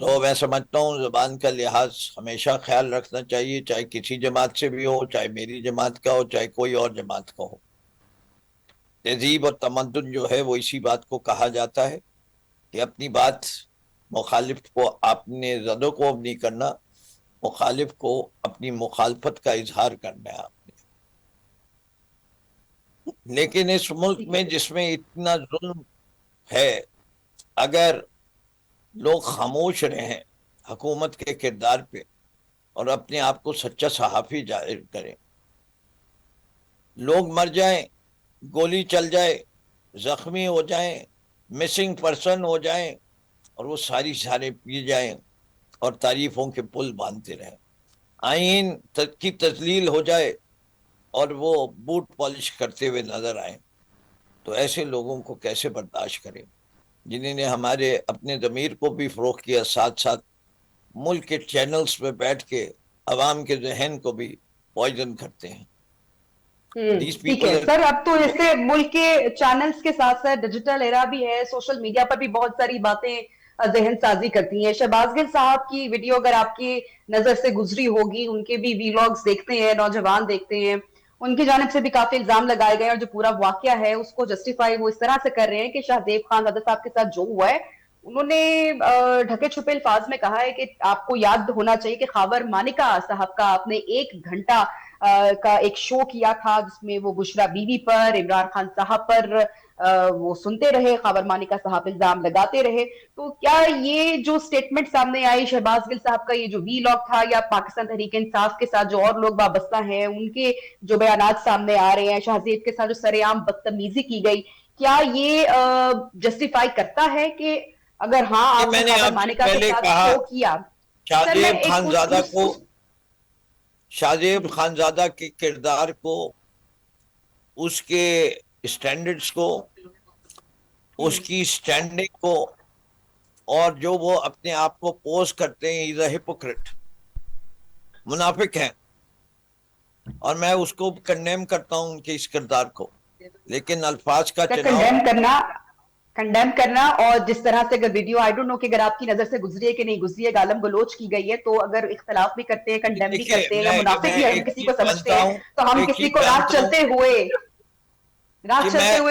تو میں سمجھتا ہوں زبان کا لحاظ ہمیشہ خیال رکھنا چاہیے، چاہے کسی جماعت سے بھی ہو، چاہے میری جماعت کا ہو، چاہے کوئی اور جماعت کا ہو۔ تہذیب اور تمدن جو ہے وہ اسی بات کو کہا جاتا ہے کہ اپنی بات مخالف کو آپ نے زد و کوب نہیں کرنا، مخالف کو اپنی مخالفت کا اظہار کرنا ہے آپ نے۔ لیکن اس ملک میں جس میں اتنا ظلم ہے، اگر لوگ خاموش رہیں حکومت کے کردار پہ اور اپنے آپ کو سچا صحافی ظاہر کریں، لوگ مر جائیں، گولی چل جائے، زخمی ہو جائیں، مسنگ پرسن ہو جائیں، اور وہ سارے پی جائیں اور تعریفوں کے پل باندھتے رہیں، آئین کی تذلیل ہو جائے اور وہ بوٹ پالش کرتے ہوئے نظر آئیں، تو ایسے لوگوں کو کیسے برداشت کریں جنہوں نے ہمارے اپنے ضمیر کو بھی فروغ کیا، ساتھ ساتھ ملک کے چینلز پہ بیٹھ کے عوام کے ذہن کو بھی پوائزن کرتے ہیں۔ ٹھیک ہے سر، اب تو جیسے ملک کے چینلز کے ساتھ ساتھ ڈیجیٹل ایرا بھی ہے، سوشل میڈیا پر بھی بہت ساری باتیں ذہن سازی کرتی ہیں۔ شہباز گل صاحب کی ویڈیو اگر آپ کی نظر سے گزری ہوگی، ان کے بھی ویلاگز دیکھتے ہیں، نوجوان دیکھتے ہیں، ان کی جانب سے بھی کافی الزام لگائے گئے، اور جو پورا واقعہ ہے اس کو جسٹیفائی وہ اس طرح سے کر رہے ہیں کہ شہزیب خان زادہ صاحب کے ساتھ جو ہوا ہے، انہوں نے ڈھکے چھپے الفاظ میں کہا ہے کہ آپ کو یاد ہونا چاہیے کہ خاور مانکا صاحب کا آپ نے 1 گھنٹہ کا ایک شو کیا تھا جس میں وہ بشرا بیوی پر، عمران خان صاحب پر وہ سنتے رہے، خاور مانکا صاحب الزام لگاتے رہے۔ تو کیا یہ جو سٹیٹمنٹ سامنے آئی شہباز گل صاحب کا، یہ جو وی لاگ تھا، یا پاکستان تحریک انصاف کے ساتھ جو اور لوگ وابستہ ہیں ان کے جو بیانات سامنے آ رہے ہیں، شہزیب کے ساتھ جو سر عام بدتمیزی کی گئی، کیا یہ جسٹیفائی کرتا ہے کہ اگر ہاں آپ نے خاور مانکا کے ساتھ شو کیا؟ شہزیب خانزادہ کو، شہزیب خانزادہ کے کردار کو، اس کے سٹینڈرڈز کو، اس کی سٹینڈنگ کو، اور جو وہ اپنے آپ کو پوز کرتے ہیں، he's a hypocrite، منافق ہیں، اور میں اس کو کنڈیم کرتا ہوں ان کے اس کردار کو، لیکن الفاظ کا چناؤ کنڈیم کرنا اور جس طرح سے اگر ویڈیو آئی ڈونٹ نو کہ اگر آپ کی نظر سے گزری ہے کہ نہیں گزری ہے، گالم گلوچ کی گئی ہے، تو اگر اختلاف بھی کرتے ہیں، کنڈیم بھی کرتے ہیں، یا منافق بھی ہم کسی کو سمجھتے ہیں، تو ہم کسی کو راہ چلتے ہوئے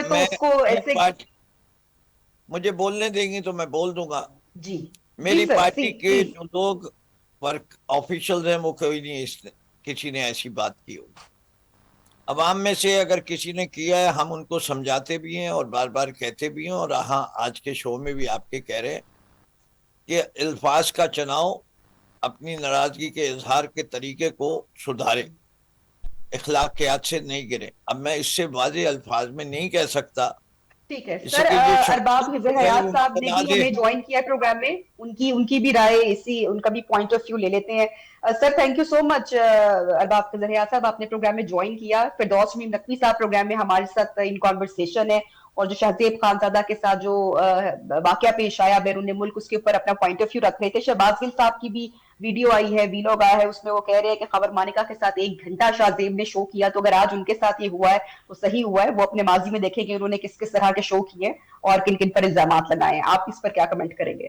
تو اس کو ایسے مجھے بولنے دیں گی تو میں بول دوں گا۔ جی میری پارٹی کے جو لوگ ورک آفیشلز ہیں وہ کوئی نہیں کسی نے ایسی بات کی ہوگی۔ عوام میں سے اگر کسی نے کیا ہے، ہم ان کو سمجھاتے بھی ہیں اور بار بار کہتے بھی ہیں، اور ہاں آج کے شو میں بھی آپ کے کہہ رہے ہیں کہ الفاظ کا چناؤ، اپنی ناراضگی کے اظہار کے طریقے کو سدھارے، اخلاقیات سے نہیں گرے۔ اب میں اس سے واضح الفاظ میں نہیں کہہ سکتا۔ ٹھیک ہے سر، ارباب حفظ حیات صاحب نے بھی ہمیں جوائن کیا پروگرام میں، ان کی بھی رائے اسی، ان کا بھی پوائنٹ آف ویو لے لیتے ہیں۔ سر تھینک یو سو مچ ارباب حفظ حیات صاحب، آپ نے پروگرام میں جوائن کیا۔ فردوس شمیم نقوی صاحب پروگرام میں ہمارے ساتھ ان کانورسیشن ہے، اور جو شہزیب خانزادہ کے ساتھ جو واقعہ پیش آیا بیرون ملک، اس کے اوپر اپنا پوائنٹ آف ویو رکھ رہے تھے۔ شہباز گل صاحب کی بھی ویڈیو آئی ہے، ویلاگ آیا ہے، اس میں وہ کہہ رہے ہیں کہ خاور مانکا کے ساتھ 1 گھنٹہ شہزیب نے شو کیا، تو اگر آج ان کے ساتھ یہ ہوا ہے تو صحیح ہوا ہے۔ وہ اپنے ماضی میں دیکھیں کہ انہوں نے کس کس طرح کے شو کیے اور کن کن پر الزامات لگائے ہیں۔ آپ اس پر کیا کمنٹ کریں گے؟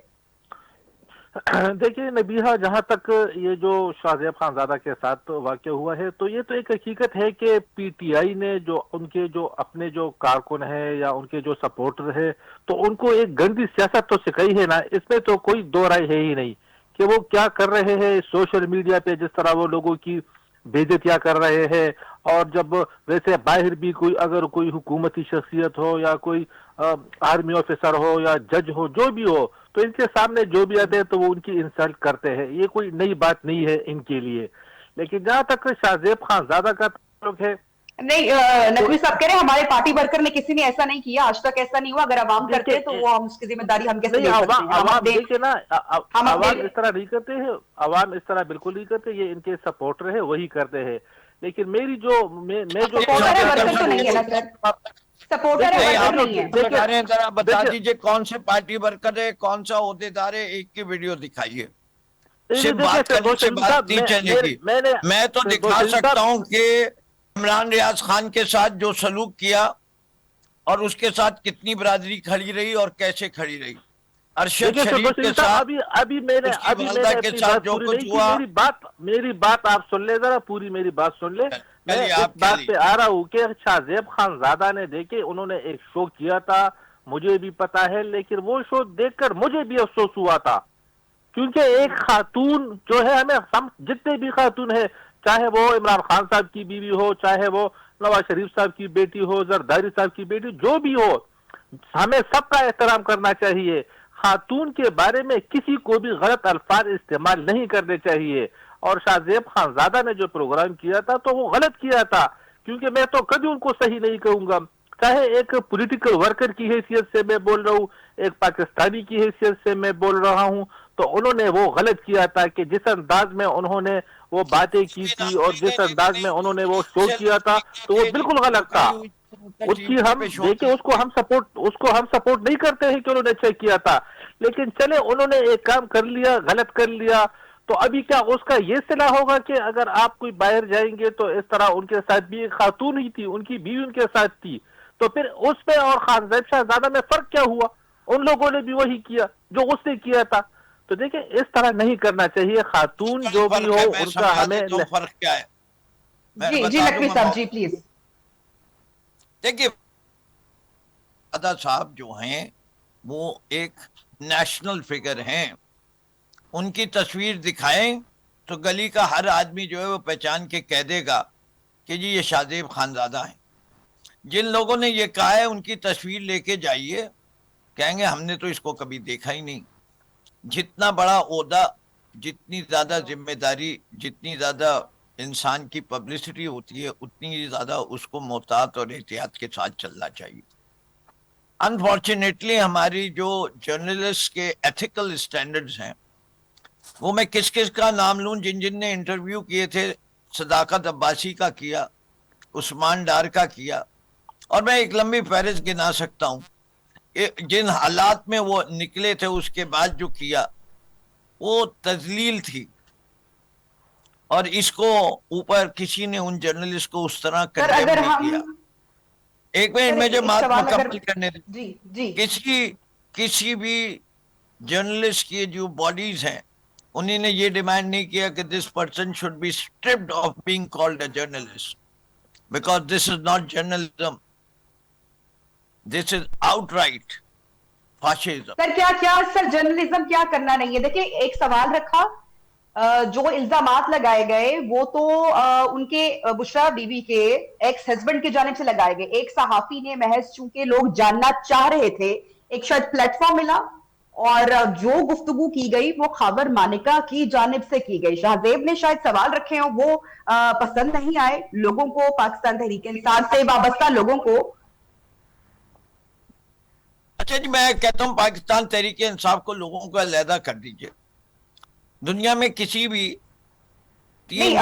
دیکھیے نبیہا، جہاں تک یہ جو شہزیب خانزادہ کے ساتھ واقع ہوا ہے، تو یہ تو ایک حقیقت ہے کہ پی ٹی آئی نے جو ان کے جو اپنے جو کارکن ہے یا ان کے جو سپورٹر ہے، تو ان کو ایک گندی سیاست تو سکھائی ہے نا، اس میں تو کوئی دو رائے ہے ہی نہیں کہ وہ کیا کر رہے ہیں سوشل میڈیا پہ، جس طرح وہ لوگوں کی بے عزتیاں کر رہے ہیں۔ اور جب ویسے باہر بھی کوئی اگر کوئی حکومتی شخصیت ہو یا کوئی آرمی آفیسر ہو یا جج ہو، جو بھی ہو، تو ان کے سامنے جو بھی آتے ہیں تو وہ ان کی انسلٹ کرتے ہیں، یہ کوئی نئی بات نہیں ہے ان کے لیے۔ لیکن جہاں تک شہزیب خانزادہ کا تعلق ہے، نہیں، نقوی صاحب کہہ رہے ہیں ہمارے پارٹی ورکر نے کسی نے ایسا نہیں کیا، آج تک ایسا نہیں ہوا، اگر عوام کرتے تو وہ ہم اس کی ذمہ داری ہم کیسے لے سکتے ہیں؟ عوام دیکھیں نا، عوام اس طرح نہیں کرتے ہیں، عوام اس طرح بالکل نہیں کرتے، یہ ان کے سپورٹر ہے وہی کرتے ہیں۔ لیکن میری جو سپورٹر ہے، ورکر تو نہیں ہے نا سر، سپورٹر ہے، ورکر نہیں ہے۔ ذرا بتا دیجئے کون سے پارٹی ورکر ہے، کون سا عہدیدار ہے، ایک کی ویڈیو دکھائیے۔ صرف بات کرنے سے بات نہیں چلے گی۔ میں تو دکھا سکتا ہوں کہ عمران ریاض خان کے ساتھ جو سلوک کیا اور اس کے ساتھ کتنی برادری کھڑی رہی اور کیسے کھڑی رہی۔ ارشد شریف کے ساتھ ابھی میں نے اپنی بات پوری نہیں کی. میری بات آپ سن لے ذرا, پوری میری بات سن لے. میں اس بات پہ آ رہا ہوں کہ شاہ زیب خان زادہ نے دیکھے انہوں نے ایک شو کیا تھا, مجھے بھی پتا ہے, لیکن وہ شو دیکھ کر مجھے بھی افسوس ہوا تھا, کیونکہ ایک خاتون جو ہے, ہم جتنے بھی خاتون ہیں, چاہے وہ عمران خان صاحب کی بیوی ہو, چاہے وہ نواز شریف صاحب کی بیٹی ہو, زرداری صاحب کی بیٹی, جو بھی ہو, ہمیں سب کا احترام کرنا چاہیے. خاتون کے بارے میں کسی کو بھی غلط الفاظ استعمال نہیں کرنے چاہیے. اور شاہ زیب خان زادہ نے جو پروگرام کیا تھا تو وہ غلط کیا تھا, کیونکہ میں تو کبھی ان کو صحیح نہیں کہوں گا, چاہے ایک پولیٹیکل ورکر کی حیثیت سے میں بول رہا ہوں, ایک پاکستانی کی حیثیت سے میں بول رہا ہوں, تو انہوں نے وہ غلط کیا تھا کہ جس انداز میں انہوں نے وہ باتیں کی تھی اور جس انداز میں انہوں نے وہ شو کیا تھا تو وہ بالکل غلط تھا. اس کی ہم دیکھیں, اس کو ہم سپورٹ نہیں کرتے ہیں کہ انہوں نے اچھا کیا تھا, لیکن چلے انہوں نے ایک کام کر لیا, غلط کر لیا, تو ابھی کیا اس کا یہ صلاح ہوگا کہ اگر آپ کوئی باہر جائیں گے تو اس طرح ان کے ساتھ بھی ایک خاتون ہی تھی, ان کی بیوی ان کے ساتھ تھی, تو پھر اس میں اور خان زیب شہزادہ میں فرق کیا ہوا؟ ان لوگوں نے بھی وہی کیا جو اس نے کیا تھا. تو دیکھیں اس طرح نہیں کرنا چاہیے, خاتون جو بھی ہو ان کا ہمیں فرق کیا ہے. جی نقوی صاحب جی پلیز. دیکھیے دادا صاحب جو ہیں وہ ایک نیشنل فگر ہیں, ان کی تصویر دکھائیں تو گلی کا ہر آدمی جو ہے وہ پہچان کے کہہ دے گا کہ جی یہ شاہ زیب خان زادہ ہیں. جن لوگوں نے یہ کہا ہے ان کی تصویر لے کے جائیے, کہیں گے ہم نے تو اس کو کبھی دیکھا ہی نہیں. جتنا بڑا عہدہ, جتنی زیادہ ذمہ داری, جتنی زیادہ انسان کی پبلسٹی ہوتی ہے, اتنی زیادہ اس کو محتاط اور احتیاط کے ساتھ چلنا چاہیے. انفارچونیٹلی ہماری جو جرنلسٹ کے ایتھیکل اسٹینڈرڈز ہیں, وہ میں کس کس کا نام لوں, جن نے انٹرویو کیے تھے, صداقت عباسی کا کیا, عثمان ڈار کا کیا, اور میں ایک لمبی فہرست گنا سکتا ہوں. جن حالات میں وہ نکلے تھے اس کے بعد جو کیا وہ تذلیل تھی, اور اس کو اوپر کسی نے ان جرنلسٹ کو اس طرح کنڈیم نہیں کیا. ایک منٹ میں جو بات مکمل کرنے دیں, کسی بھی جرنلسٹ کی جو باڈیز ہیں انہوں نے یہ ڈیمانڈ نہیں کیا کہ this person should be stripped of being called a journalist, because this is not journalism, this is outright fascism. Sir journalism کیا کرنا نہیں ہے؟ دیکھیں ایک سوال رکھا, جو الزامات لگائے گئے وہ تو ان کے بشرا بیوی کے ایکس ہسبینڈ کی جانب سے لگائے گئے. ایک صحافی نے محض چونکہ لوگ جاننا چاہ رہے تھے, ایک شاید پلیٹ فارم ملا, اور جو گفتگو کی گئی وہ خاور مانکا کی جانب سے کی گئی. شاہ زیب نے شاید سوال رکھے ہوں, وہ پسند نہیں آئے لوگوں کو, پاکستان تحریک انصاف سے وابستہ لوگوں کو. اچھا جی, میں کہتا ہوں پاکستان تحریک انصاف کو لوگوں کو علیحدہ کر دیجئے. دنیا میں کسی بھی تین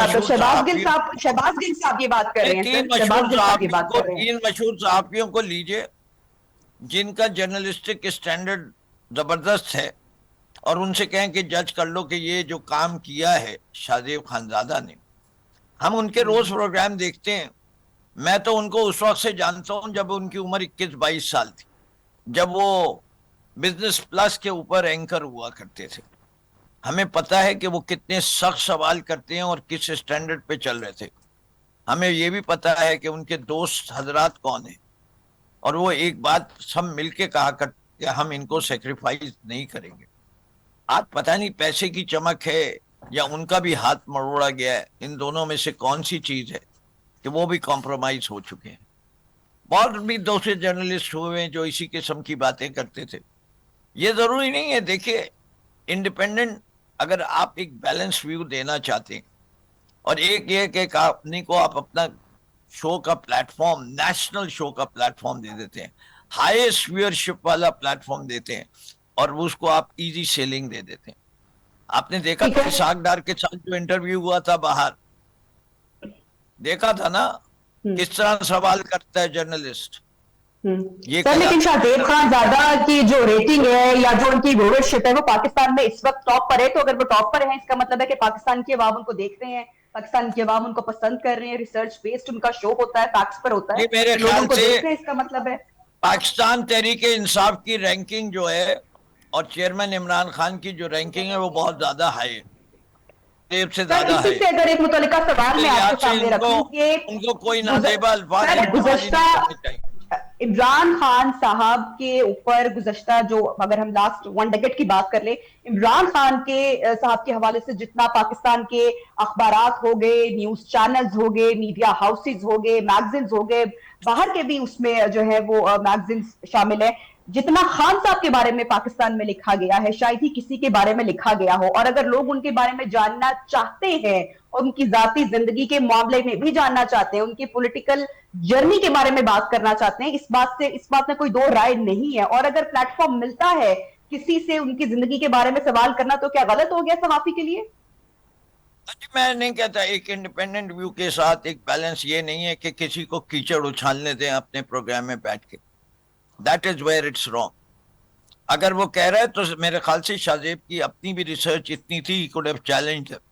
مشہور صحافیوں کو لیجئے جن کا جرنلسٹک اسٹینڈرڈ زبردست ہے, اور ان سے کہیں کہ جج کر لو کہ یہ جو کام کیا ہے شاہ زیب خان زادہ نے. ہم ان کے روز پروگرام دیکھتے ہیں. میں تو ان کو اس وقت سے جانتا ہوں جب ان کی عمر 21-22 سال تھی, جب وہ بزنس پلس کے اوپر اینکر ہوا کرتے تھے. ہمیں پتہ ہے کہ وہ کتنے سخت سوال کرتے ہیں اور کس اسٹینڈرڈ پہ چل رہے تھے. ہمیں یہ بھی پتہ ہے کہ ان کے دوست حضرات کون ہیں, اور وہ ایک بات سب مل کے کہا کرتے کہ ہم ان کو سیکریفائز نہیں کریں گے. آج پتہ نہیں پیسے کی چمک ہے یا ان کا بھی ہاتھ مروڑا گیا ہے, ان دونوں میں سے کون سی چیز ہے کہ وہ بھی کمپرومائز ہو چکے ہیں. بہت بھی دوسرے جرنلسٹ ہوئے ہیں جو اسی قسم کی باتیں کرتے تھے. یہ ضروری نہیں ہے. دیکھیے انڈیپینڈنٹ, اگر آپ ایک بیلنس ویو دینا چاہتے ہیں, اور ایک یہ کہ اپنی کو آپ اپنا شو کا پلیٹ فارم, نیشنل شو کا پلیٹ فارم دے دیتے ہیں, ہائیسٹ ویئرشپ والا پلیٹ فارم دیتے ہیں, اور اس کو آپ ایزی سیلنگ دے دیتے ہیں. آپ نے دیکھا تھا اسحاق ڈار کے ساتھ جو انٹرویو ہوا تھا باہر, دیکھا تھا نا کس طرح سوال کرتا ہے جرنلسٹ. لیکن شاہ زیب خان زادہ کی جو ریٹنگ ہے یا جو ان کی ویورشپ ہے وہ پاکستان میں اس وقت ٹاپ پر ہے. تو اگر وہ ٹاپ پر ہیں اس کا مطلب ہے کہ پاکستان کے عوام ان کو دیکھ رہے ہیں, پاکستان کے عوام ان کو پسند کر رہے ہیں, ریسرچ بیسڈ ان کا شو ہوتا ہے, فیکٹس پر ہوتا ہے, میرے لوگوں خیال کو سے دیکھ رہے ہیں, اس کا مطلب ہے پاکستان تحریک انصاف کی رینکنگ جو ہے اور چیئرمین عمران خان کی جو رینکنگ ہے وہ بہت زیادہ ہائی ہے، ٹیپ سے سر زیادہ اسی ہے، سے اگر ایک متعلقہ سوال میں آپ کے سامنے رکھوں کہ ان کو کوئی نازیبا الفاظ سر استعمال ہی نہیں کرنے گزشتہ چاہیے۔ عمران خان صاحب کے اوپر گزشتہ جو اگر ہم لاسٹ 1 ڈیکیڈ کی بات کر لیں، عمران خان کے صاحب کے حوالے سے جتنا پاکستان کے اخبارات ہو گئے، نیوز چینلز ہو گئے، میڈیا ہاؤسز ہو گئے، میگزینز ہو گئے، باہر کے بھی اس میں جو ہے وہ میگزینز شامل ہیں، جتنا خان صاحب کے بارے میں پاکستان میں لکھا گیا ہے شاید ہی کسی کے بارے میں لکھا گیا ہو، اور اگر لوگ ان کے بارے میں جاننا چاہتے ہیں اور ان کی ذاتی زندگی کے معاملے میں بھی جاننا چاہتے ہیں، ان کی پولیٹیکل جرنی کے بارے میں بات کرنا چاہتے ہیں، اس بات میں کوئی دو رائے نہیں ہے، اور اگر پلیٹ فارم ملتا ہے کسی سے ان کی زندگی کے بارے میں سوال کرنا تو کیا غلط ہو گیا صحافی کے لیے؟ میں نہیں کہتا، ایک انڈیپینڈنٹ ویو کے ساتھ ایک بیلنس یہ نہیں ہے کہ کسی کو کیچڑ اچھالنے دیں اپنے پروگرام میں بیٹھ کے، that is where it's wrong. اگر وہ کہہ رہا ہے تو میرے خیال سے شاہ زیب کی اپنی بھی ریسرچ اتنی تھی، he could have challenged them۔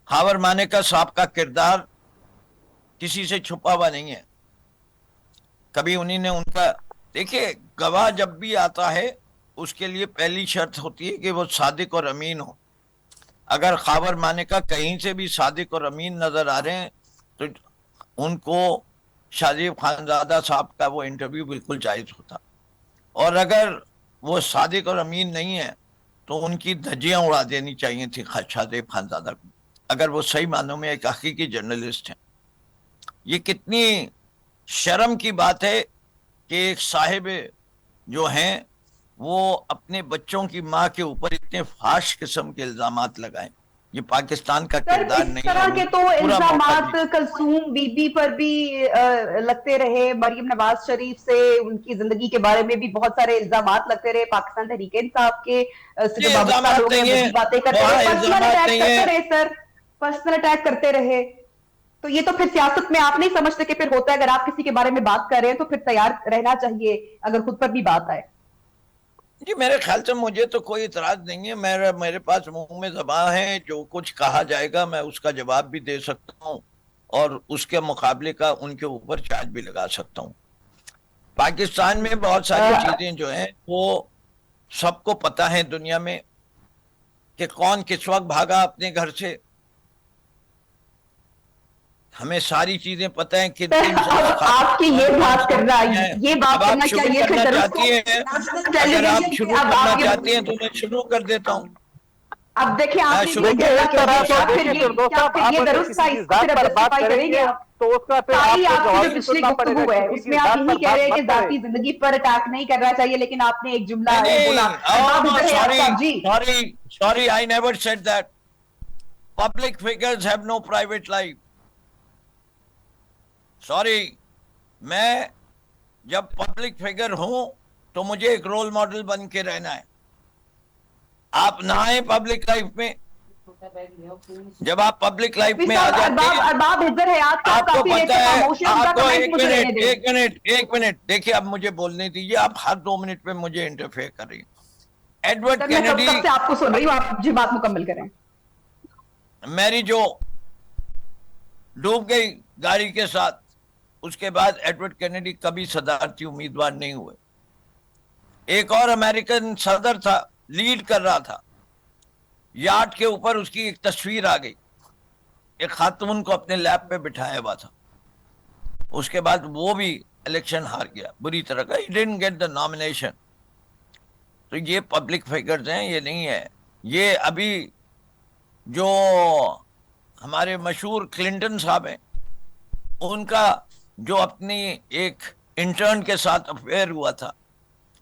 Khawar Manika صاحب کا کردار کسی سے چھپا ہوا نہیں ہے، کبھی انہی نے ان کا، دیکھیں گواہ جب بھی آتا ہے اس کے لیے پہلی شرط ہوتی ہے کہ وہ صادق اور امین ہو۔ اگر خاور مانیکا کہیں سے بھی صادق اور امین نظر آ رہے ہیں تو ان کو شاہ زیب خانزادہ صاحب کا وہ انٹرویو بالکل جائز ہوتا، اور اگر وہ صادق اور امین نہیں ہے تو ان کی دھجیاں اڑا دینی چاہیے تھی شاہ زیب خانزادہ کو، اگر وہ صحیح معنوں میں ایک حقیقی جرنلسٹ ہیں۔ یہ کتنی شرم کی بات ہے کہ ایک صاحب جو ہیں وہ اپنے بچوں کی ماں کے اوپر اتنے فحش قسم کے الزامات لگائیں، یہ پاکستان کا سر کردار اس نہیں طرح کے ہے۔ تو پورا موقع الزامات دی، کلثوم بی بی پر بھی لگتے رہے، مریم نواز شریف سے ان کی زندگی کے بارے میں بھی بہت سارے الزامات لگتے رہے، پاکستان تحریک انصاف کے سے جو یہ وابستہ الزامات لوگ ہیں نہیں وہ ہیں، بھی باتیں کرتے وہاں رہے، پرسنل الزامات اٹیک نہیں کرتے ہیں۔ رہے سر، پرسنل اٹیک کرتے رہے۔ تو یہ تو پھر سیاست میں آپ نہیں سمجھتے کہ پھر ہوتا ہے اگر آپ کسی کے بارے میں بات کر رہے ہیں تو پھر تیار رہنا چاہیے اگر خود پر بھی بات آئے؟ جی میرے خیال سے مجھے تو کوئی اعتراض نہیں ہے، میرے پاس منہ میں زبان ہے، جو کچھ کہا جائے گا میں اس کا جواب بھی دے سکتا ہوں اور اس کے مقابلے کا ان کے اوپر چارج بھی لگا سکتا ہوں۔ پاکستان میں بہت ساری چیزیں جو ہیں وہ سب کو پتہ ہے دنیا میں کہ کون کس وقت بھاگا اپنے گھر سے، ہمیں ساری چیزیں پتہ ہیں کہ آپ کی یہ بات کرنا یہ بات اب آپ کرنا کیا شروع یہ کرنا پھر چاہتی ہیں، اگر آپ شروع کرنا چاہتی ہیں تو میں شروع کر دیتا ہوں۔ اب دیکھیں آپ نے دیکھیں اس طرح سے دیکھیں فردوس صاحب، آپ یہ اگر درست کسی کی ذات پر بات کریں گے تو اس کا پھر آپ ساری کو آپ کی جواب جو بھی پچھلی سننا پڑے گا، گفتگو ہے کسی اس کی میں آپ ذات یہی پر کہہ رہے ہیں بات کہ مت کریں۔ ذاتی زندگی پر اٹیک نہیں کرنا چاہیے، لیکن آپ نے ایک جملہ بولا sorry I never said that public figures have no private life۔ sorry، میں جب پبلک فگر ہوں تو مجھے ایک رول ماڈل بن کے رہنا ہے۔ آپ نہ آئیں پبلک لائف میں، جب آپ پبلک لائف میں آ جاتے ہیں آپ کو پتا ہے، آپ کو ایک منٹ دیکھیں، اب مجھے بولنے دیجیے، آپ ہر 2 منٹ پہ مجھے انٹرفیئر کر رہی ہیں۔ ایڈورڈ کینیڈی، کب سے آپ کو سن رہی ہوں، آپ جی بات مکمل کریں۔ میری جو ڈوب گئی گاڑی کے ساتھ، اس کے بعد ایڈورڈ کینیڈی کبھی صدارتی امیدوار نہیں ہوئے۔ ایک اور امریکن صدر تھا، لیڈ کر رہا تھا، یاٹ کے اوپر اس کی ایک تصویر آ گئی، ایک خاتون کو اپنے لیب پہ بٹھایا ہوا تھا، اس کے بعد وہ بھی الیکشن ہار گیا بری طرح کا، he didn't get the nomination۔ تو یہ پبلک فگرز ہیں، یہ نہیں ہے۔ یہ ابھی جو ہمارے مشہور کلنٹن صاحب ہیں، ان کا جو اپنی ایک انٹرن کے ساتھ افیئر ہوا تھا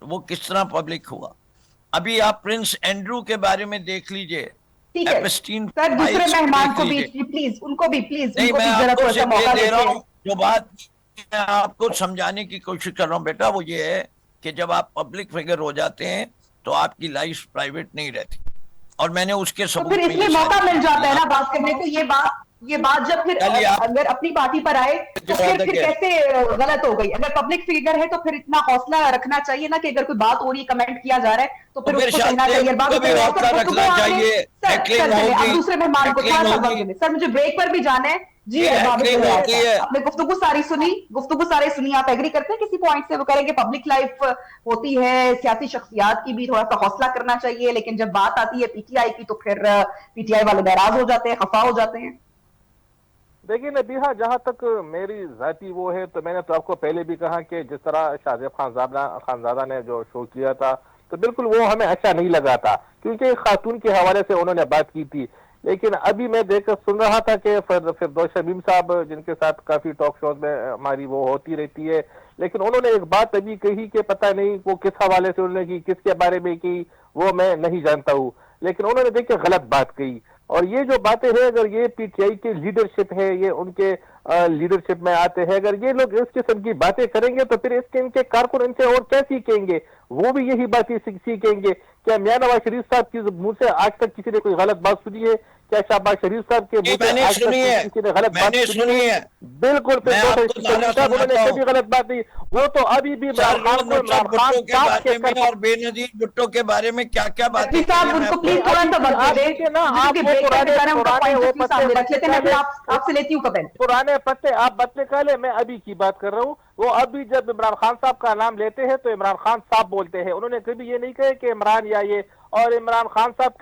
وہ کس طرح پبلک ہوا۔ ابھی آپ پرنس اینڈرو کے بارے میں دیکھ لیجئے، ایپسٹین سر دوسرے فائلز مہمان دیکھ کو بھی لیجئے۔ پلیز ان کو بھی نہیں، میں ذرا آپ کو تھوڑا سا صرف موقع یہ دے رہا دیتے ہوں، جو بات میں آپ کو سمجھانے کی کوشش کر رہا ہوں بیٹا، وہ یہ ہے کہ جب آپ پبلک فگر ہو جاتے ہیں تو آپ کی لائف پرائیویٹ نہیں رہتی، اور میں نے اس کے تو پھر ثبوت اس لیے موقع مل جاتا ہے نا بات کرنے کو۔ یہ بات جب پھر اگر اپنی پارٹی پر آئے تو پھر کیسے غلط ہو گئی؟ اگر پبلک فگر ہے تو پھر اتنا حوصلہ رکھنا چاہیے نا کہ اگر کوئی بات ہو رہی ہے، کمنٹ کیا جا رہا ہے تو پھر اس کو کہنا چاہیے۔ کو بھی حوصلہ رکھنا چاہیے، اب دوسرے مہمان کو تھوڑا سا وقت دیں۔ سر مجھے بریک پر بھی جانا ہے، جی یہ ارباب ایگری صاحب، ہوتی ہے. آپ نے گفتگو ساری سنی، آپ ایگری کرتے ہیں کسی پوائنٹ سے؟ وہ کہہ رہے ہیں کہ پبلک لائف ہوتی ہے، سیاسی شخصیات کی بھی تھوڑا سا حوصلہ کرنا چاہیے، لیکن جب بات آتی ہے پی ٹی آئی کی تو پھر پی ٹی آئی والے ناراض ہو جاتے ہیں، خفا ہو جاتے ہیں. دیکھیے نبیہا، جہاں تک میری ذاتی وہ ہے تو میں نے تو آپ کو پہلے بھی کہا کہ جس طرح شاہ زیب خانزادہ نے جو شو کیا تھا تو بالکل وہ ہمیں اچھا نہیں لگا تھا، کیونکہ ایک خاتون کے حوالے سے انہوں نے بات کی تھی. لیکن ابھی میں دیکھ کر سن رہا تھا کہ فردوس شمیم صاحب، جن کے ساتھ کافی ٹاک شوز میں ہماری وہ ہوتی رہتی ہے، لیکن انہوں نے ایک بات ابھی کہی کہ پتہ نہیں وہ کس حوالے سے انہوں نے کی، کس کے بارے میں کی، وہ میں نہیں جانتا ہوں، لیکن انہوں نے دیکھیں غلط بات کہی. اور یہ جو باتیں ہیں، اگر یہ پی ٹی آئی کی لیڈرشپ ہے، یہ ان کے لیڈرشپ میں آتے ہیں، اگر یہ لوگ اس قسم کی باتیں کریں گے تو پھر ان کے کارکن ان سے اور کیا سیکھیں گے؟ وہ بھی یہی باتیں سیکھیں گے. کیا میاں نواز شریف صاحب کی منہ سے آج تک کسی نے کوئی غلط بات سنی ہے؟ کیا شہباز شریف صاحب کے منہ میں سے نے آج تک سنی ہے، کسی نے غلط میں بات نے سنی ہے؟ سنی ہے. بالکل. میں فردوس آپ کو شمیم تازہ صاحب، انہوں نے سناتا ہوں. کبھی غلط بات نہیں. وہ تو ابھی بھی عمران چلو خان کو عمران نصرت خان بھٹو کے صاحب بارے کہہ میں کر اور بے نظیر بھٹو کے بارے میں کیا کیا باتیں جی کی صاحب ہیں ان میں کو آپ کو پلیز نہیں تھوڑا ابھی سا بھی وقت دے آپ دیں، دیکھیں نا، کیونکہ آپ وہ بریک کا ٹائم ہے، ان کا پرانے پوائنٹ وہ آف ویو پتے سامنے مت رکھ لیتے ہیں. میں پھر نکالے. آپ سے لیتی ہوں کمنٹ. پرانے پتے آپ مت نکالے، میں ابھی کی بات کر رہا ہوں. وہ ابھی جب عمران خان صاحب کا نام لیتے ہیں تو عمران خان صاحب بولتے ہیں، انہوں نے کبھی یہ نہیں کہے کہ عمران یا یہ. اور عمران خان صاحب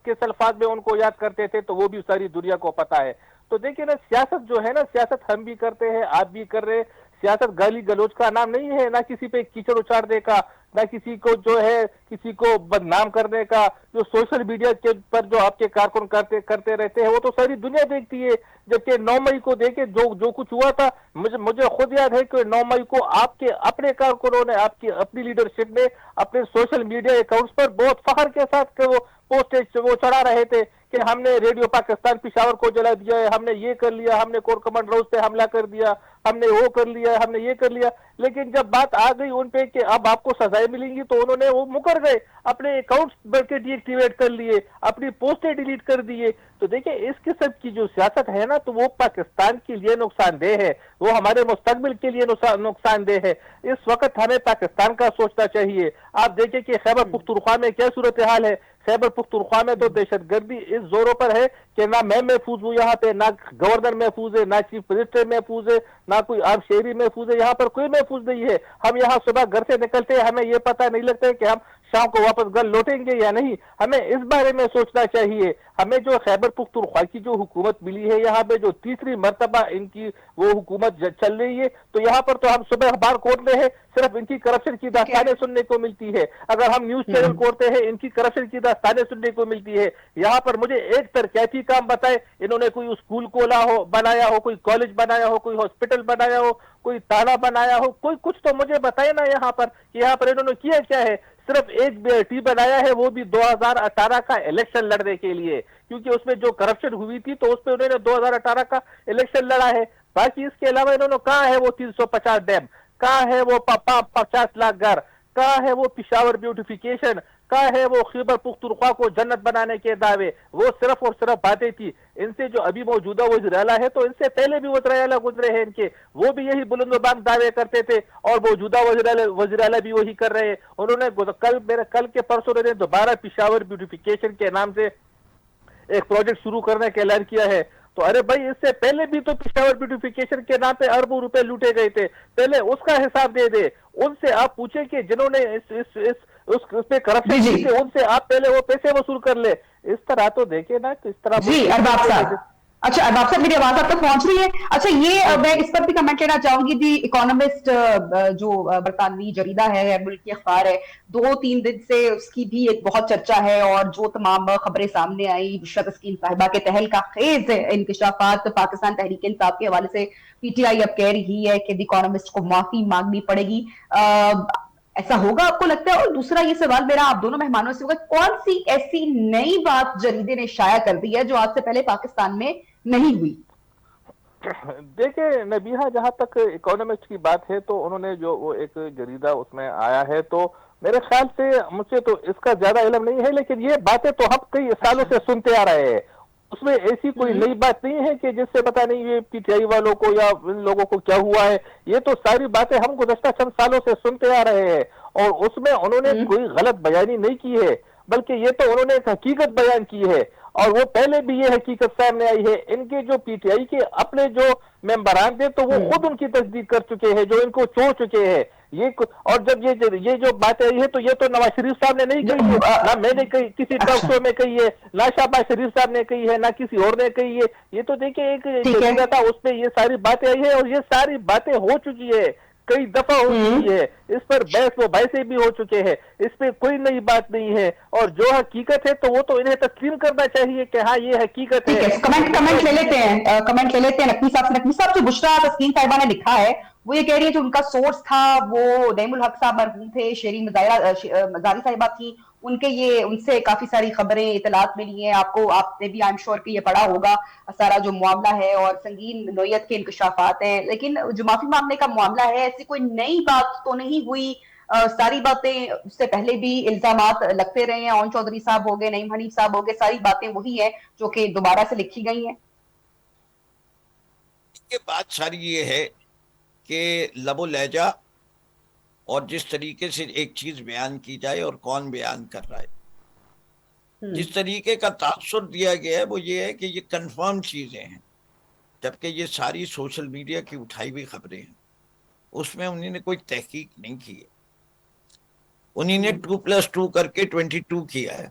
کس الفاظ میں ان کو یاد کرتے تھے تو وہ بھی ساری دنیا کو پتا ہے. تو دیکھیں نا، سیاست جو ہے نا، سیاست ہم بھی کرتے ہیں، آپ بھی کر رہے. سیاست گالی گلوچ کا نام نہیں ہے، نہ کسی پہ کیچڑ اچاڑنے کا، نہ کسی کو جو ہے کسی کو بدنام کرنے کا. جو سوشل میڈیا کے پر جو آپ کے کارکن کرتے رہتے ہیں وہ تو ساری دنیا دیکھتی ہے. جبکہ 9 مئی کو دیکھے جو کچھ ہوا تھا، مجھے خود یاد ہے کہ 9 مئی کو آپ کے اپنے کارکنوں نے، آپ کی اپنی لیڈرشپ نے اپنے سوشل میڈیا اکاؤنٹس پر بہت فخر کے ساتھ وہ پوسٹ وہ چڑھا رہے تھے کہ ہم نے ریڈیو پاکستان پشاور کو جلا دیا ہے، ہم نے یہ کر لیا، ہم نے کور کمانڈ ہاؤس پہ حملہ کر دیا، ہم نے وہ کر لیا، ہم نے یہ کر لیا. لیکن جب بات آ گئی ان پہ کہ اب آپ کو سزائیں ملیں گی تو انہوں نے وہ مکر گئے، اپنے اکاؤنٹس بڑھ کے ڈی ایکٹیویٹ کر لیے، اپنی پوسٹیں ڈیلیٹ کر دیے. تو دیکھیں اس قسم کی جو سیاست ہے نا تو وہ پاکستان کے لیے نقصان دہ ہے، وہ ہمارے مستقبل کے لیے نقصان دہ ہے. اس وقت ہمیں پاکستان کا سوچنا چاہیے. آپ دیکھیں کہ خیبر پختونخوا میں کیا صورتحال ہے. خیبر پختونخوا میں تو دہشت گردی اس زوروں پر ہے کہ نہ میں محفوظ ہوں یہاں پہ، نہ گورنر محفوظ ہے، نہ چیف منسٹر محفوظ ہے، نہ کوئی عام شہری محفوظ ہے. یہاں پر کوئی محفوظ نہیں ہے. ہم یہاں صبح گھر سے نکلتے ہیں، ہمیں یہ پتہ نہیں لگتا ہے کہ ہم شام کو واپس گھر لوٹیں گے یا نہیں. ہمیں اس بارے میں سوچنا چاہیے. ہمیں جو خیبر پختونخوا کی جو حکومت ملی ہے، یہاں پہ جو تیسری مرتبہ ان کی وہ حکومت چل رہی ہے، تو یہاں پر تو ہم صبح اخبار کھولتے ہیں، صرف ان کی کرپشن کی ٹھیک ہے. داستانیں سننے کو ملتی ہے. اگر ہم نیوز چینل کھولتے ہیں، ان کی کرپشن کی داستانیں سننے کو ملتی ہے. یہاں پر مجھے ایک ترقیاتی کام بتائے، انہوں نے کوئی اسکول کھولا ہو، بنایا ہو، کوئی کالج بنایا ہو، کوئی ہاسپٹل بنایا ہو، کوئی تالا بنایا ہو، کوئی کچھ تو مجھے بتائے نا یہاں پر کہ یہاں پر انہوں نے کیا کیا ہے. صرف ایک ٹی بنایا ہے، وہ بھی 2018 کا الیکشن لڑنے کے لیے، کیونکہ اس میں جو کرپشن ہوئی تھی تو اس پہ انہوں نے 2018 کا الیکشن لڑا ہے. باقی اس کے علاوہ انہوں نے کہا ہے وہ 350 ڈیم، کہا ہے وہ 50 لاکھ گھر، کہا ہے وہ پشاور بیوٹیفیکیشن، کہا ہے وہ خیبر پختونخوا کو جنت بنانے کے دعوے. وہ صرف اور صرف باتیں تھی. ان سے جو ابھی موجودہ وزیر اعلیٰ ہے تو ان سے پہلے بھی وزیر اعلیٰ گزرے ہیں ان کے، وہ بھی یہی بلند و بلند دعوے کرتے تھے اور موجودہ وزیر اعلیٰ بھی وہی کر رہے ہیں. انہوں نے کل کے پرسوں نے دوبارہ پشاور بیوٹیفیکیشن کے نام سے ایک پروجیکٹ شروع کرنے کا اعلان کیا ہے. تو ارے بھائی، اس سے پہلے بھی تو پشاور بیوٹیفیکیشن کے نام پہ اربوں روپے لوٹے گئے تھے. پہلے اس کا حساب دے دے. ان سے آپ پوچھیں کہ جنہوں نے اس پہ کرپشن جی کی جی تھی، ان سے آپ پہلے وہ پیسے وصول کر لے. اس طرح تو دیکھیں نا کس طرح جی ملک ارباب چلتے صاحب. ہیں. اچھا ارباب صاحب، میری آواز آپ تک پہنچ رہی ہے؟ اچھا یہ جی میں جی اس پر بھی کمنٹ لینا چاہوں گی. دی اکانومسٹ جو برطانوی جریدہ ہے، ملک کی اخبار ہے، 2-3 دن سے اس کی بھی ایک بہت چرچا ہے، اور جو تمام خبریں سامنے آئی بشرا تسکین صاحبہ کے تہلکہ خیز انکشافات پاکستان تحریک انصاف کے حوالے سے، پی ٹی آئی اب کہہ رہی ہے کہ دی اکانومسٹ کو معافی مانگنی پڑے گی. ایسا ہوگا آپ کو لگتا ہے؟ اور دوسرا یہ سوال میرا آپ دونوں مہمانوں سے ہوگا، کون سی ایسی نئی بات جریدے نے شائع کر دی ہے جو آج سے پہلے پاکستان میں نہیں ہوئی؟ دیکھیں نبیہا، جہاں تک اکانومسٹ کی بات ہے تو انہوں نے جو وہ ایک جریدہ اس میں آیا ہے، تو میرے خیال سے مجھ سے تو اس کا زیادہ علم نہیں ہے، لیکن یہ باتیں تو ہم کئی سالوں اچھا. سے سنتے آ رہے ہیں. اس میں ایسی کوئی نئی بات نہیں ہے کہ جس سے پتہ نہیں یہ پی ٹی آئی والوں کو یا ان لوگوں کو کیا ہوا ہے. یہ تو ساری باتیں ہم گزشتہ چند سالوں سے سنتے آ رہے ہیں، اور اس میں انہوں نے کوئی غلط بیانی نہیں کی ہے، بلکہ یہ تو انہوں نے ایک حقیقت بیان کی ہے. اور وہ پہلے بھی یہ حقیقت سامنے آئی ہے. ان کے جو پی ٹی آئی کے اپنے جو ممبران تھے تو وہ خود ان کی تصدیق کر چکے ہیں, جو ان کو چھوڑ چکے ہیں. اور جب یہ جو بات آئی ہے تو یہ تو نواز شریف صاحب نے نہیں کہی ہے, نہ میں نے کہی, کسی ٹاک شو میں کہی ہے, نہ شہباز شریف صاحب نے کہی ہے, نہ کسی اور نے کہی ہے. یہ تو دیکھیں ایک جریدہ تھا, اس پہ یہ ساری باتیں آئی ہے, اور یہ ساری باتیں ہو چکی ہے, کئی دفعہ ہو چکی ہے. اس پر بحث و بحثیں بھی ہو چکے ہیں, اس پہ کوئی نئی بات نہیں ہے. اور جو حقیقت ہے تو وہ تو انہیں تسلیم کرنا چاہیے کہ ہاں یہ حقیقت ہے. کمنٹ لے لیتے ہیں, کمنٹ لے لیتے ہیں نقوی صاحب سے. نقوی صاحب جو بشرا تسکین صاحبہ نے لکھا ہے وہ یہ کہہ رہی ہے جو ان کا سورس تھا وہ نعیم الحق صاحب مرحوم تھے, شیرین مزاری صاحبہ تھی, ان سے کافی ساری خبریں اطلاعات ملی ہیں. آپ نے بھی آئی ایم شور کہ یہ پڑھا ہوگا سارا جو معاملہ ہے, اور سنگین نوعیت کے انکشافات ہیں. لیکن جو معافی مانگنے کا معاملہ ہے, ایسی کوئی نئی بات تو نہیں ہوئی. ساری باتیں اس سے پہلے بھی الزامات لگتے رہے ہیں, اون چودھری صاحب ہو گئے, نعیم حنیف صاحب ہو گئے, ساری باتیں وہی ہیں جو کہ دوبارہ سے لکھی گئی ہیں. بات ساری یہ ہے کہ لب و لہجہ اور جس طریقے سے ایک چیز بیان کی جائے اور کون بیان کر رہا ہے, جس طریقے کا تاثر دیا گیا ہے وہ یہ ہے کہ یہ کنفرم چیزیں ہیں, جبکہ یہ ساری سوشل میڈیا کی اٹھائی ہوئی خبریں ہیں. اس میں انہوں نے کوئی تحقیق نہیں کی ہے, انہوں نے 2+2 کر کے 22 کیا ہے.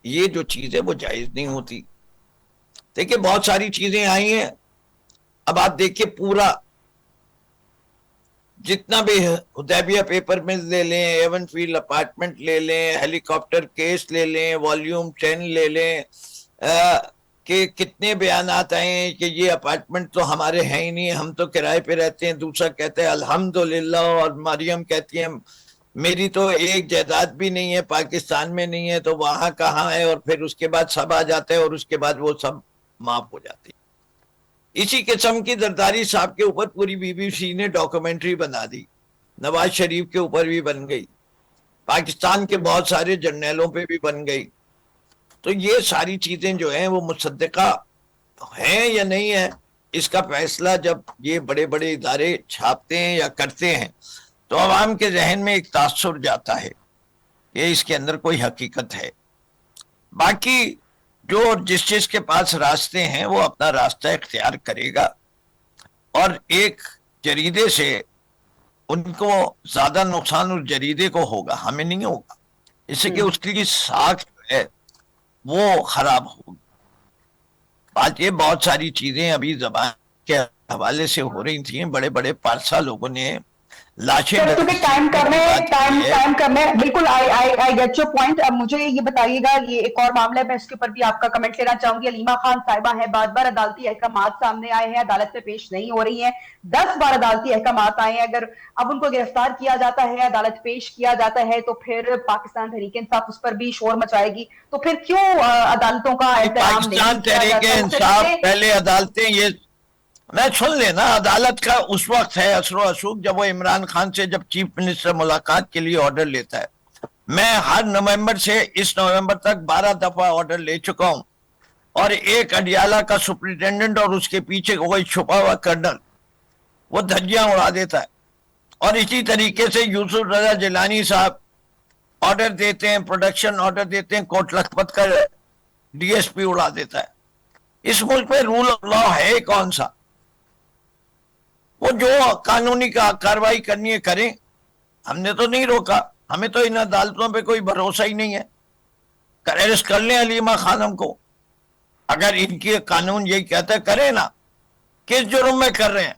یہ جو چیز ہے وہ جائز نہیں ہوتی. دیکھیں بہت ساری چیزیں آئی ہیں. اب آپ دیکھیں پورا جتنا بھی حدیبیہ پیپر مل لے لیں, ایون فیلڈ اپارٹمنٹ لے لیں, ہیلی کاپٹر کیس لے لیں, والیوم 10 لے لیں, کہ کتنے بیانات آئے ہیں کہ یہ اپارٹمنٹ تو ہمارے ہیں ہی نہیں, ہم تو کرائے پہ رہتے ہیں. دوسرا کہتے ہیں الحمدللہ, اور مریم کہتی ہے میری تو ایک جائیداد بھی نہیں ہے, پاکستان میں نہیں ہے, تو وہاں کہاں ہے. اور پھر اس کے بعد سب آ جاتے ہیں اور اس کے بعد وہ سب معاف ہو جاتے ہیں. اسی قسم کی زرداری صاحب کے اوپر پوری بی بی سی نے ڈاکومنٹری بنا دی, نواز شریف کے اوپر بھی بن گئی, پاکستان کے بہت سارے جرنیلوں پہ بھی بن گئی. تو یہ ساری چیزیں جو ہیں وہ مصدقہ ہیں یا نہیں ہیں, اس کا فیصلہ جب یہ بڑے بڑے ادارے چھاپتے ہیں یا کرتے ہیں تو عوام کے ذہن میں ایک تاثر جاتا ہے کہ اس کے اندر کوئی حقیقت ہے. باقی جو جس چیز کے پاس راستے ہیں وہ اپنا راستہ اختیار کرے گا, اور ایک جریدے سے ان کو زیادہ نقصان اس جریدے کو ہوگا, ہمیں نہیں ہوگا, اس سے کہ اس کی ساکھ جو ہے وہ خراب ہوگی. بات یہ بہت ساری چیزیں ابھی زبان کے حوالے سے ہو رہی تھیں, بڑے بڑے پارسا لوگوں نے لاشیں ٹائم کرنے بالکل آئی گیٹ یور پوائنٹ. اب مجھے یہ بتائیے گا, یہ ایک اور معاملہ ہے, میں اس کے اوپر بھی آپ کا کمنٹ لینا چاہوں گی. علیمہ خان صاحبہ ہیں, بار بار عدالتی احکامات سامنے آئے ہیں, عدالت میں پیش نہیں ہو رہی ہیں, 10 بار عدالتی احکامات آئے ہیں. اگر اب ان کو گرفتار کیا جاتا ہے, عدالت پیش کیا جاتا ہے, تو پھر پاکستان تحریک انصاف اس پر بھی شور مچائے گی. تو پھر کیوں عدالتوں کا احترام پاکستان تحریک انصاف پہلے عدالتیں, یہ میں سن لینا, عدالت کا اس وقت ہے اثر و رسوخ جب وہ عمران خان سے جب چیف منسٹر ملاقات کے لیے آرڈر لیتا ہے. میں ہر نومبر سے اس نومبر تک 12 دفعہ آرڈر لے چکا ہوں, اور ایک اڈیالہ کا سپرنٹینڈنٹ اور اس کے پیچھے کوئی چھپا ہوا کرنل وہ دھجیاں اڑا دیتا ہے. اور اسی طریقے سے یوسف رضا جیلانی صاحب آرڈر دیتے ہیں, پروڈکشن آرڈر دیتے ہیں, کوٹ لکھپت کا ڈی ایس پی اڑا دیتا ہے. اس ملک میں رول آف لا ہے کون سا؟ وہ جو قانونی کا کاروائی کرنی ہے کریں, ہم نے تو نہیں روکا, ہمیں تو ان عدالتوں پہ کوئی بھروسہ ہی نہیں ہے. اریسٹ کر لیں علیمہ خانم کو, اگر ان کی قانون یہی کہتا ہے کریں نا. کس جرم میں کر رہے ہیں؟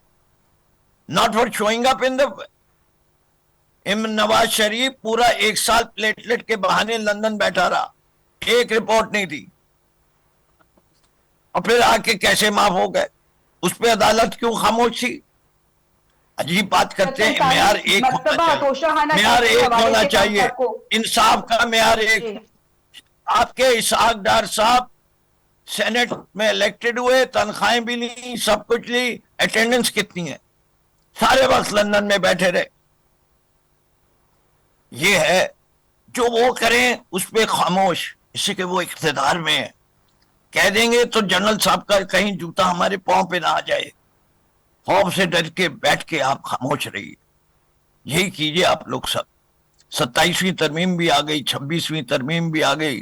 ناٹ فار شوئنگ اپ ان دا. نواز شریف پورا 1 سال پلیٹلیٹ کے بہانے لندن بیٹھا رہا, ایک رپورٹ نہیں دی, اور پھر آ کے کیسے معاف ہو گئے؟ اس پہ عدالت کیوں خاموش تھی؟ عجیب بات کرتے ہیں. معیار ایک ہونا چاہیے, انصاف کا معیار ایک. آپ کے اسحاق ڈار صاحب سینٹ میں الیکٹڈ ہوئے, تنخواہیں بھی لی, سب کچھ لی, اٹینڈنس کتنی ہے؟ سارے وقت لندن میں بیٹھے رہے. یہ ہے جو وہ کریں اس پہ خاموش, اس سے کہ وہ اقتدار میں ہے. کہہ دیں گے تو جنرل صاحب کا کہیں جوتا ہمارے پاؤں پہ نہ آ جائے, خوف سے ڈر کے بیٹھ کے آپ خاموش رہیے. یہی کیجئے آپ لوگ سب. 27ویں ترمیم بھی آ گئی, 26ویں ترمیم بھی آ گئی,